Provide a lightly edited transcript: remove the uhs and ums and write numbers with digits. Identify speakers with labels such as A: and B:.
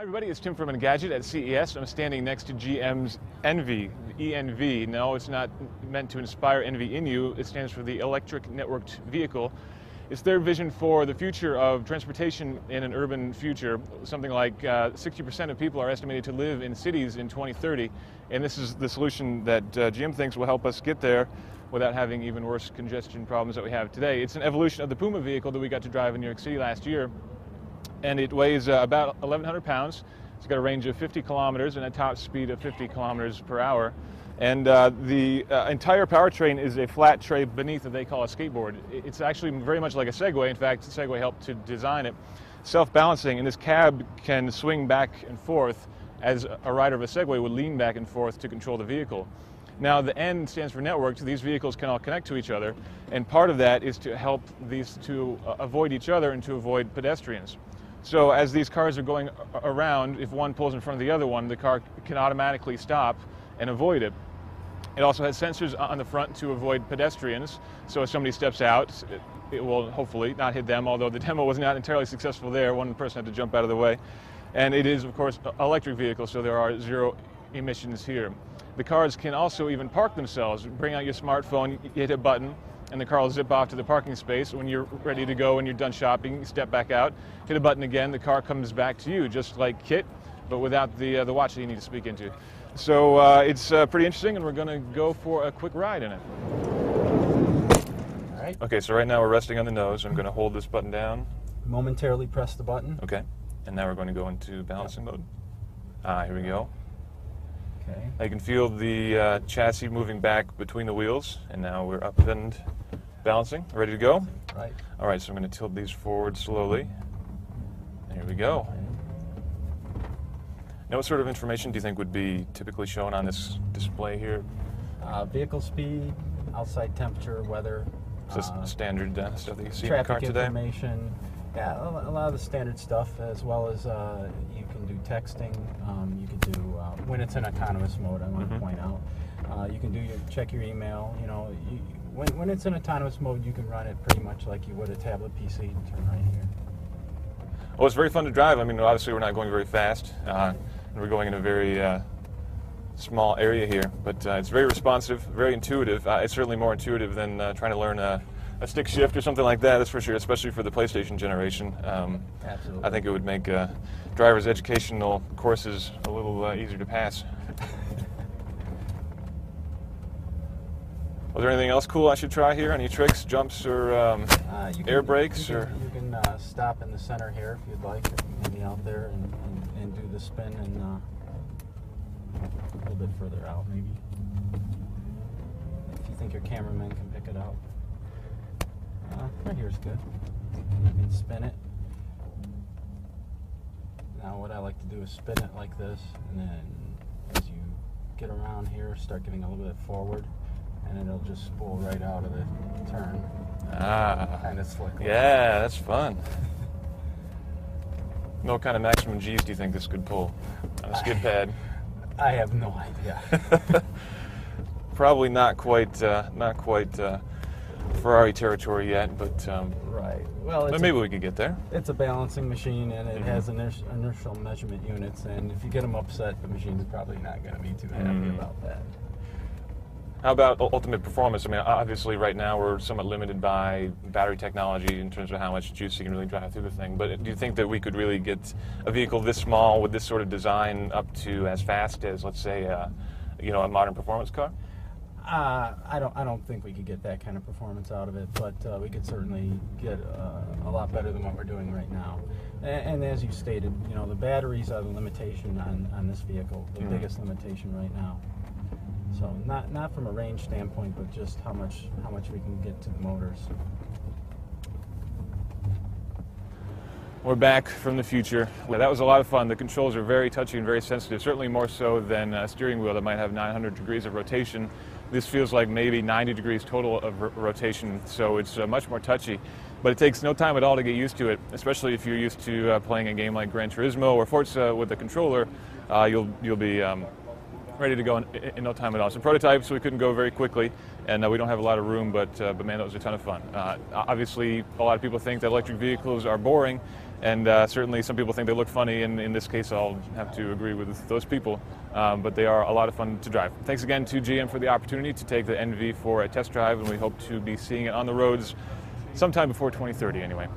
A: Hi everybody, it's Tim from Engadget at CES. I'm standing next to GM's ENVI, ENV. No, it's not meant to inspire envy in you. It stands for the Electric Networked Vehicle. It's their vision for the future of transportation in an urban future. Something like 60% of people are estimated to live in cities in 2030, and this is the solution that GM thinks will help us get there without having even worse congestion problems that we have today. It's an evolution of the Puma vehicle that we got to drive in New York City last year. And it weighs about 1,100 pounds. It's got a range of 50 kilometers and a top speed of 50 kilometers per hour. And the entire powertrain is a flat tray beneath that they call a skateboard. It's actually very much like a Segway. In fact, Segway helped to design it. Self-balancing, and this cab can swing back and forth as a rider of a Segway would lean back and forth to control the vehicle. Now, the N stands for networked. These vehicles can all connect to each other, and part of that is to help these to avoid each other and to avoid pedestrians. So as these cars are going around, if one pulls in front of the other one, the car can automatically stop and avoid it. It also has sensors on the front to avoid pedestrians, so if somebody steps out, it will hopefully not hit them, although the demo was not entirely successful there. One person had to jump out of the way. And it is, of course, an electric vehicle, so there are zero emissions here. The cars can also even park themselves. Bring out your smartphone, you hit a button, and the car will zip off to the parking space. When you're ready to go and you're done shopping, you step back out, hit a button again, the car comes back to you, just like KIT, but without the watch that you need to speak into. So it's pretty interesting, and we're going to go for a quick ride in it.
B: All right.
A: Okay, so right now we're resting on the nose. I'm going to hold this button down.
B: Momentarily press the button.
A: Okay, and now we're going to go into balancing mode. Here we go.
B: Okay.
A: I can feel the chassis moving back between the wheels, and now we're up and balancing. Ready to go?
B: Right.
A: All right, so I'm going to tilt these forward slowly. Here we go. Now, what sort of information do you think would be typically shown on this display here?
B: Vehicle speed, outside temperature, weather.
A: Just standard stuff that you see in the car
B: traffic
A: today?
B: information. Yeah, a lot of the standard stuff, as well as you can do texting. You can do when it's in autonomous mode. I want to point out, you can do check your email. You know, when it's in autonomous mode, you can run it pretty much like you would a tablet PC. Turn right here.
A: Well, it's very fun to drive. I mean, obviously we're not going very fast, and we're going in a very small area here, but it's very responsive, very intuitive. It's certainly more intuitive than trying to learn a stick shift or something like that, that's for sure, especially for the PlayStation generation.
B: Absolutely.
A: I think it would make drivers' educational courses a little easier to pass. Was there anything else cool I should try here? Any tricks, jumps, or air brakes?
B: You can stop in the center here if you'd like, maybe out there, and do the spin, and a little bit further out maybe, if you think your cameraman can pick it out. Right here's good. You can spin it. Now what I like to do is spin it like this, and then as you get around here, start getting a little bit forward, and it'll just spool right out of the turn. Kind of slick.
A: Yeah, that's fun. What kind of maximum G's do you think this could pull on a skid pad?
B: I have no idea.
A: Probably not quite Ferrari territory yet, but
B: right. Well,
A: maybe we could get there.
B: It's a balancing machine, and it has inertial measurement units, and if you get them upset, the machine's probably not going to be too happy about that.
A: How about ultimate performance? I mean, obviously right now we're somewhat limited by battery technology in terms of how much juice you can really drive through the thing, but do you think that we could really get a vehicle this small with this sort of design up to as fast as, let's say, a modern performance car?
B: I don't think we could get that kind of performance out of it, but we could certainly get a lot better than what we're doing right now. And as you stated, the batteries are the limitation on this vehicle, the biggest limitation right now. So not from a range standpoint, but just how much we can get to the motors.
A: We're back from the future. Well, that was a lot of fun. The controls are very touchy and very sensitive, certainly more so than a steering wheel that might have 900 degrees of rotation. This feels like maybe 90 degrees total of rotation, so it's much more touchy. But it takes no time at all to get used to it, especially if you're used to playing a game like Gran Turismo or Forza with a controller. You'll be ready to go in no time at all. It's a prototype, so we couldn't go very quickly, and we don't have a lot of room, but man, that was a ton of fun. Obviously, a lot of people think that electric vehicles are boring, And certainly some people think they look funny, and in this case I'll have to agree with those people, but they are a lot of fun to drive. Thanks again to GM for the opportunity to take the NV for a test drive, and we hope to be seeing it on the roads sometime before 2030 anyway.